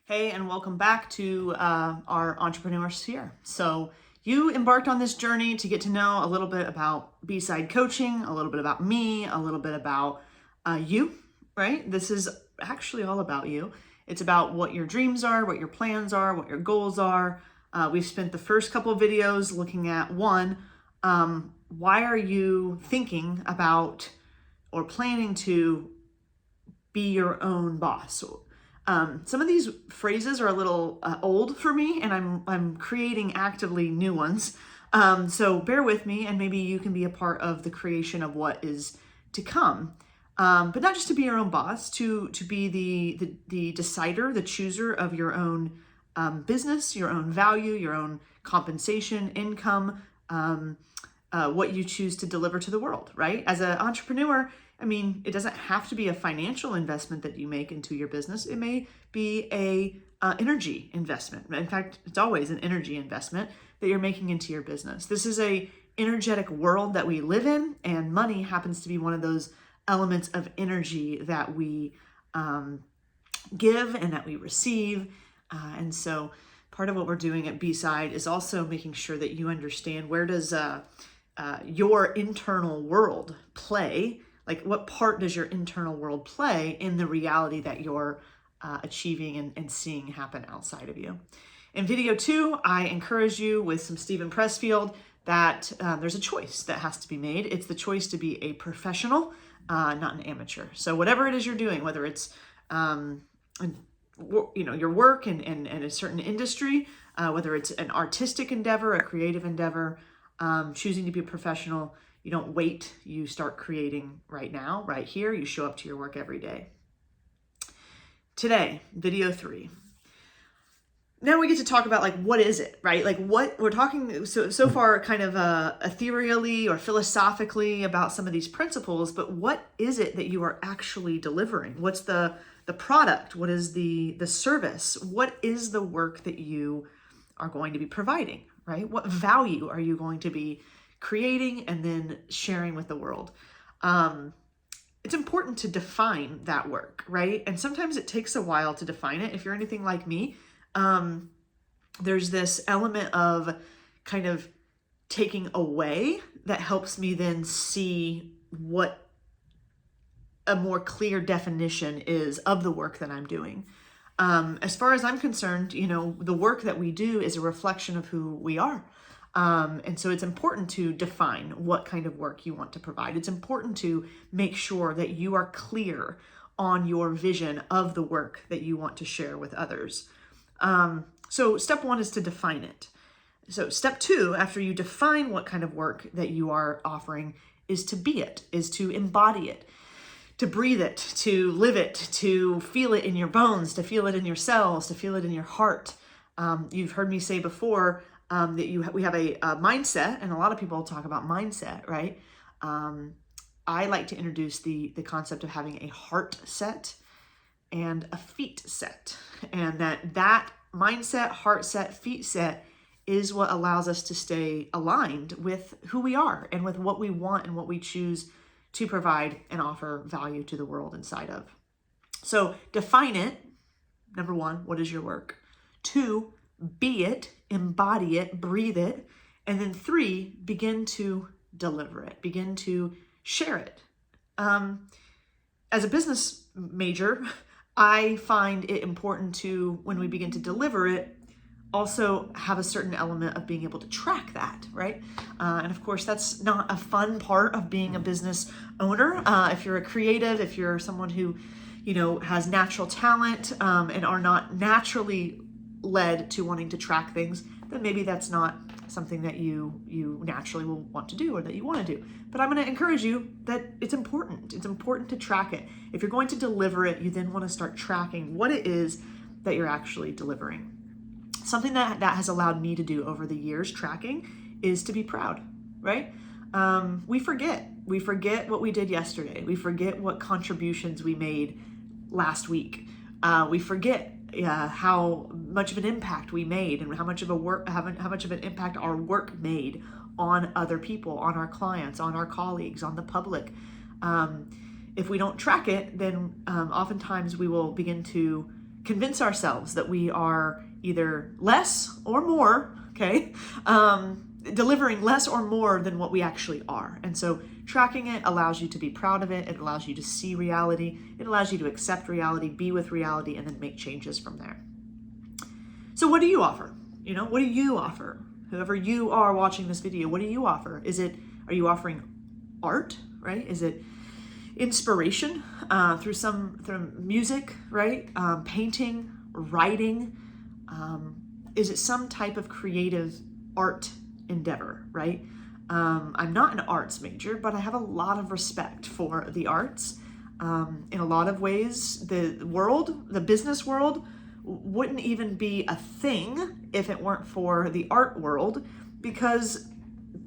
Hey, and welcome back to our entrepreneur sphere. So you embarked on this journey to get to know a little bit about B-side coaching, a little bit about me, a little bit about you, right? This is actually all about you. It's about what your dreams are, what your plans are, what your goals are. We've spent the first couple of videos looking at why are you thinking about or planning to be your own boss? Some of these phrases are a little old for me, and I'm creating actively new ones. So bear with me, and maybe you can be a part of the creation of what is to come. But not just to be your own boss, to be the decider, the chooser of your own business, your own value, your own compensation, income, what you choose to deliver to the world, right? As an entrepreneur, I mean, it doesn't have to be a financial investment that you make into your business. It may be a energy investment. In fact, it's always an energy investment that you're making into your business. This is a energetic world that we live in, and money happens to be one of those elements of energy that we give and that we receive. And so part of what we're doing at B-Side is also making sure that you understand, where does your internal world play? Like, what part does your internal world play in the reality that you're achieving and seeing happen outside of you? In video 2, I encourage you with some Stephen Pressfield that there's a choice that has to be made. It's the choice to be a professional, not an amateur. So whatever it is you're doing, whether it's your work in a certain industry, whether it's an artistic endeavor, a creative endeavor, choosing to be a professional, you don't wait, you start creating right now, right here. You show up to your work every day. Today, video 3. Now we get to talk about, like, what is it, right? Like, what we're talking so far kind of ethereally or philosophically about some of these principles, but what is it that you are actually delivering? What's the product? What is the service? What is the work that you are going to be providing, right? What value are you going to be creating and then sharing with the world? It's important to define that work, right? And sometimes it takes a while to define it. If you're anything like me, there's this element of kind of taking away that helps me then see what a more clear definition is of the work that I'm doing. As far as I'm concerned, the work that we do is a reflection of who we are. And so it's important to define what kind of work you want to provide. It's important to make sure that you are clear on your vision of the work that you want to share with others. So step 1 is to define it. So step 2, after you define what kind of work that you are offering, is to be it, is to embody it, to breathe it, to live it, to feel it in your bones, to feel it in your cells, to feel it in your heart. You've heard me say before that we have a mindset, and a lot of people talk about mindset, right? I like to introduce the concept of having a heart set and a feet set, and that mindset, heart set, feet set is what allows us to stay aligned with who we are and with what we want and what we choose to provide and offer value to the world inside of. So define it. Number 1, what is your work? 2, be it, embody it, breathe it. And then 3, begin to deliver it, begin to share it. As a business major, I find it important to, when we begin to deliver it, also have a certain element of being able to track that, right? And of course, that's not a fun part of being a business owner. If you're a creative, if you're someone who, has natural talent and are not naturally led to wanting to track things, then maybe that's not something that you naturally will want to do or that you want to do. But I'm going to encourage you that it's important. It's important to track it. If you're going to deliver it, you then want to start tracking what it is that you're actually delivering. Something that has allowed me to do over the years, tracking, is to be proud, right? We forget what we did yesterday. We forget what contributions we made last week. We forget how much of an impact we made and how much of an impact our work made on other people, on our clients, on our colleagues, on the public. If we don't track it, then oftentimes we will begin to convince ourselves that we are either less or more, okay, delivering less or more than what we actually are. And so tracking it allows you to be proud of it. It allows you to see reality. It allows you to accept reality, be with reality, and then make changes from there. So what do you offer? What do you offer? Whoever you are watching this video, what do you offer? Are you offering art, right? Is it inspiration through music, right? Painting, writing? Is it some type of creative art endeavor, right? I'm not an arts major, but I have a lot of respect for the arts. In a lot of ways, the business world wouldn't even be a thing if it weren't for the art world, because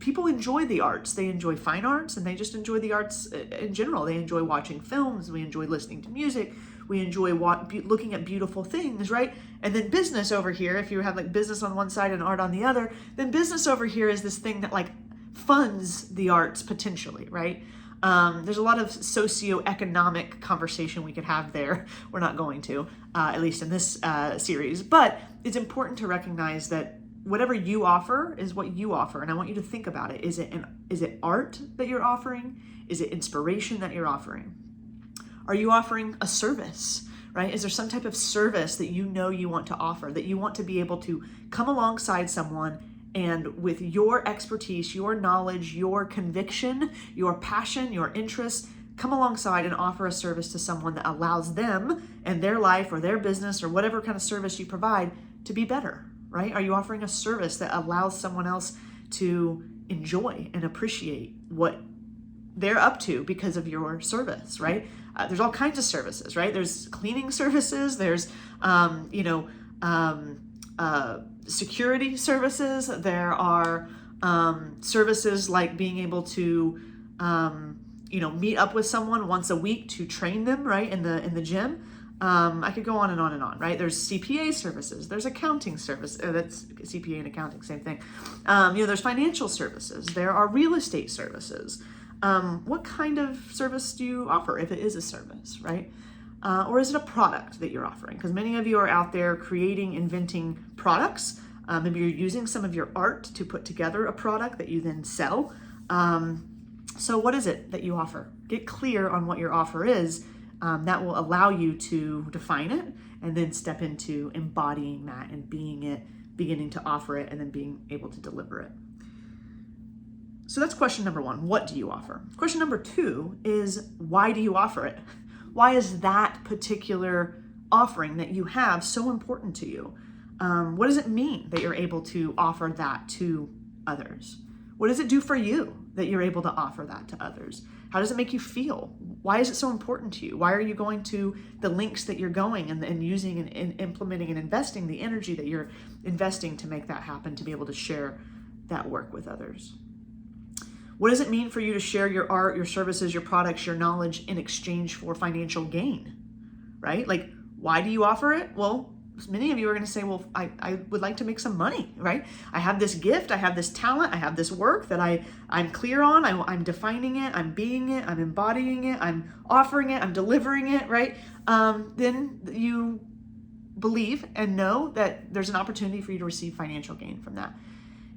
people enjoy the arts. They enjoy fine arts, and they just enjoy the arts in general. They enjoy watching films. We enjoy listening to music. We enjoy looking at beautiful things, right? And then business over here, if you have like business on one side and art on the other, then business over here is this thing that like funds the arts potentially, right? There's a lot of socioeconomic conversation we could have there. We're not going to, at least in this series. But it's important to recognize that whatever you offer is what you offer. And I want you to think about it. Is it art that you're offering? Is it inspiration that you're offering? Are you offering a service, right? Is there some type of service that you want to offer, that you want to be able to come alongside someone and with your expertise, your knowledge, your conviction, your passion, your interests, come alongside and offer a service to someone that allows them and their life or their business or whatever kind of service you provide to be better, right? Are you offering a service that allows someone else to enjoy and appreciate what they're up to because of your service, right? There's all kinds of services, right? There's cleaning services. There's, security services. There are services like being able to, meet up with someone once a week to train them, right, in the gym. I could go on and on and on, right? There's CPA services. There's accounting service. That's CPA and accounting, same thing. There's financial services. There are real estate services. What kind of service do you offer, if it is a service, right? Or is it a product that you're offering? Because many of you are out there creating, inventing products. Maybe you're using some of your art to put together a product that you then sell. So what is it that you offer? Get clear on what your offer is. That will allow you to define it and then step into embodying that and being it, beginning to offer it, and then being able to deliver it. So that's question number one. What do you offer? Question number two is, why do you offer it? Why is that particular offering that you have so important to you? What does it mean that you're able to offer that to others? What does it do for you that you're able to offer that to others? How does it make you feel? Why is it so important to you? Why are you going to the links that you're going and using and implementing and investing the energy that you're investing to make that happen, to be able to share that work with others? What does it mean for you to share your art, your services, your products, your knowledge in exchange for financial gain, right? Like, why do you offer it? Well, many of you are going to say, well, I would like to make some money, right? I have this gift, I have this talent, I have this work that I'm clear on, I'm defining it, I'm being it, I'm embodying it, I'm offering it, I'm delivering it, right? Then you believe and know that there's an opportunity for you to receive financial gain from that.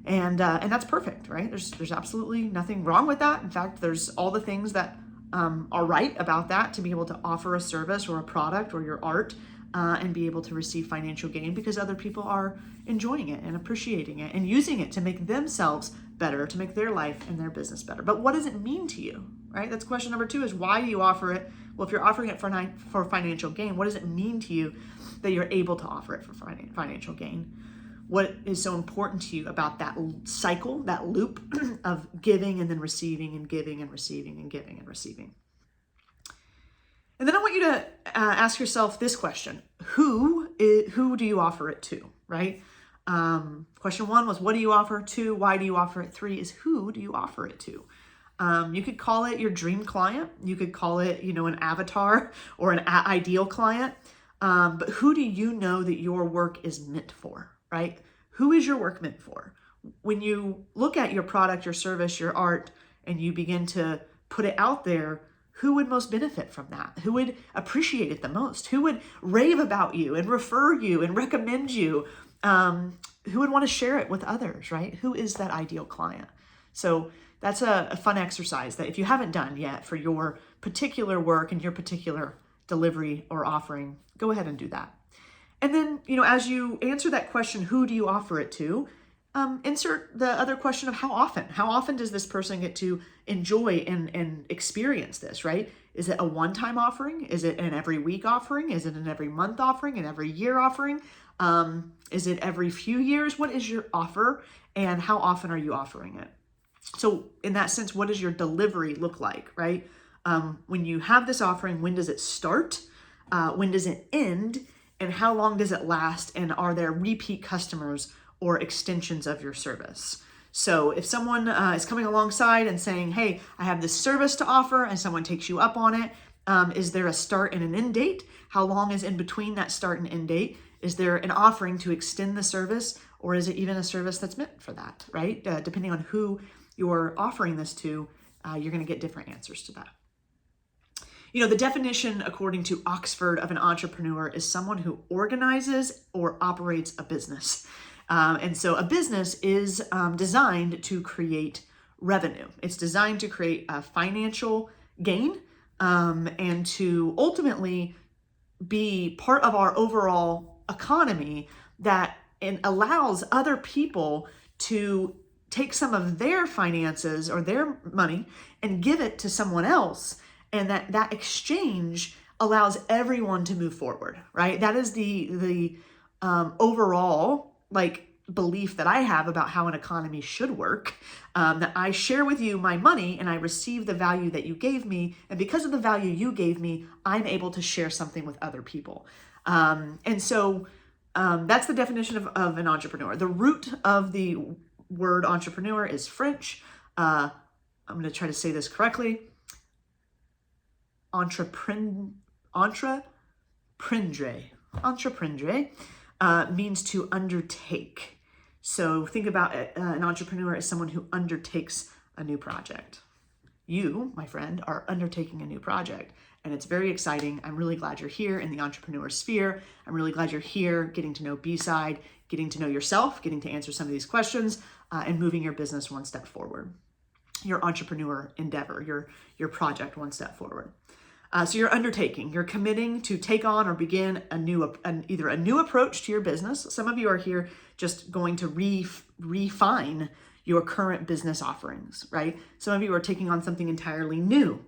And that's perfect, right? There's absolutely nothing wrong with that. In fact, there's all the things that are right about that, to be able to offer a service or a product or your art and be able to receive financial gain because other people are enjoying it and appreciating it and using it to make themselves better, to make their life and their business better. But what does it mean to you, right? That's question number two, is why do you offer it? Well, if you're offering it for financial gain, what does it mean to you that you're able to offer it for financial gain? What is so important to you about that cycle, that loop of giving and then receiving and giving and receiving and giving and receiving? And then I want you to ask yourself this question: who do you offer it to, right? Question one was, what do you offer? Two, why do you offer it? Three is, who do you offer it to? You could call it your dream client. You could call it, an avatar or an ideal client. But who do you know that your work is meant for? Right? Who is your work meant for? When you look at your product, your service, your art, and you begin to put it out there, who would most benefit from that? Who would appreciate it the most? Who would rave about you and refer you and recommend you? Who would want to share it with others, right? Who is that ideal client? So that's a fun exercise that if you haven't done yet for your particular work and your particular delivery or offering, go ahead and do that. And then, as you answer that question, who do you offer it to? Insert the other question of how often. How often does this person get to enjoy and experience this, right? Is it a one-time offering? Is it an every week offering? Is it an every month offering? An every year offering? Is it every few years? What is your offer and how often are you offering it? So in that sense, what does your delivery look like, right? When you have this offering, when does it start? When does it end? And how long does it last? And are there repeat customers or extensions of your service? So if someone is coming alongside and saying, hey, I have this service to offer, and someone takes you up on it, is there a start and an end date? How long is in between that start and end date? Is there an offering to extend the service, or is it even a service that's meant for that, right? Depending on who you're offering this to, you're going to get different answers to that. The definition, according to Oxford, of an entrepreneur is someone who organizes or operates a business. And so a business is designed to create revenue. It's designed to create a financial gain and to ultimately be part of our overall economy that allows other people to take some of their finances or their money and give it to someone else. And that exchange allows everyone to move forward, right? That is the overall belief that I have about how an economy should work, that I share with you my money and I receive the value that you gave me. And because of the value you gave me, I'm able to share something with other people. And so that's the definition of an entrepreneur. The root of the word entrepreneur is French. I'm going to try to say this correctly. Entreprendre means to undertake. So think about an entrepreneur as someone who undertakes a new project. You, my friend, are undertaking a new project, and it's very exciting. I'm really glad you're here in the entrepreneur sphere. I'm really glad you're here getting to know B-Side, getting to know yourself, getting to answer some of these questions, and moving your business one step forward. Your entrepreneur endeavor, your project one step forward. So you're undertaking, you're committing to take on or begin either a new approach to your business. Some of you are here just going to refine your current business offerings, right? Some of you are taking on something entirely new.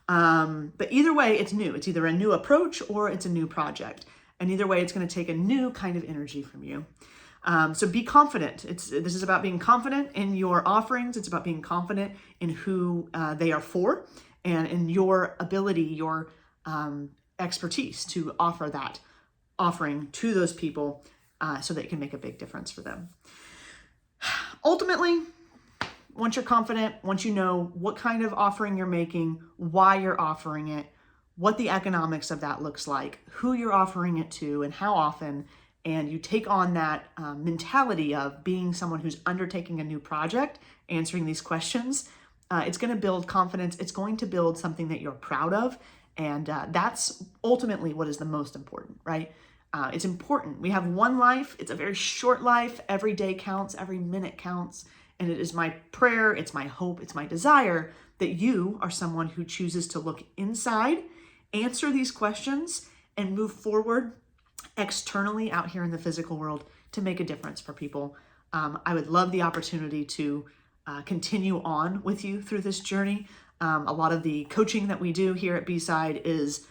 But either way, it's new. It's either a new approach or it's a new project. And either way, it's going to take a new kind of energy from you. So be confident. This is about being confident in your offerings. It's about being confident in who they are for, and in your ability, your expertise to offer that offering to those people so that it can make a big difference for them. Ultimately, once you're confident, once you know what kind of offering you're making, why you're offering it, what the economics of that looks like, who you're offering it to, and how often, and you take on that mentality of being someone who's undertaking a new project, answering these questions, it's going to build confidence. It's going to build something that you're proud of. And that's ultimately what is the most important, right? It's important. We have one life. It's a very short life. Every day counts. Every minute counts. And it is my prayer, it's my hope, it's my desire that you are someone who chooses to look inside, answer these questions, and move forward externally out here in the physical world to make a difference for people. I would love the opportunity to continue on with you through this journey. A lot of the coaching that we do here at B-Side is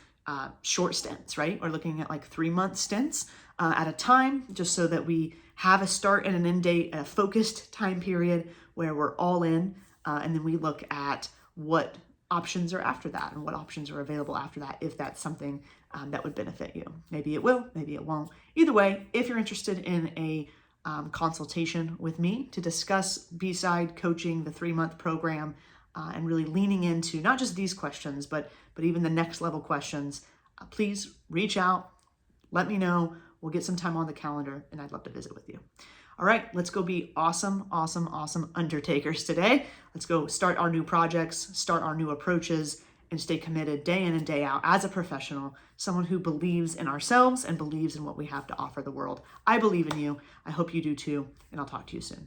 short stints, right? We're looking at 3-month stints at a time, just so that we have a start and an end date, a focused time period where we're all in, and then we look at what options are after that and what options are available after that, if that's something that would benefit you. Maybe it will, maybe it won't. Either way, if you're interested in a consultation with me to discuss B-Side coaching, the 3-month program, and really leaning into not just these questions, but even the next level questions, please reach out, let me know. We'll get some time on the calendar, and I'd love to visit with you. All right, let's go be awesome, awesome, awesome undertakers today. Let's go start our new projects, start our new approaches, and stay committed day in and day out as a professional, someone who believes in ourselves and believes in what we have to offer the world. I believe in you. I hope you do too, and I'll talk to you soon.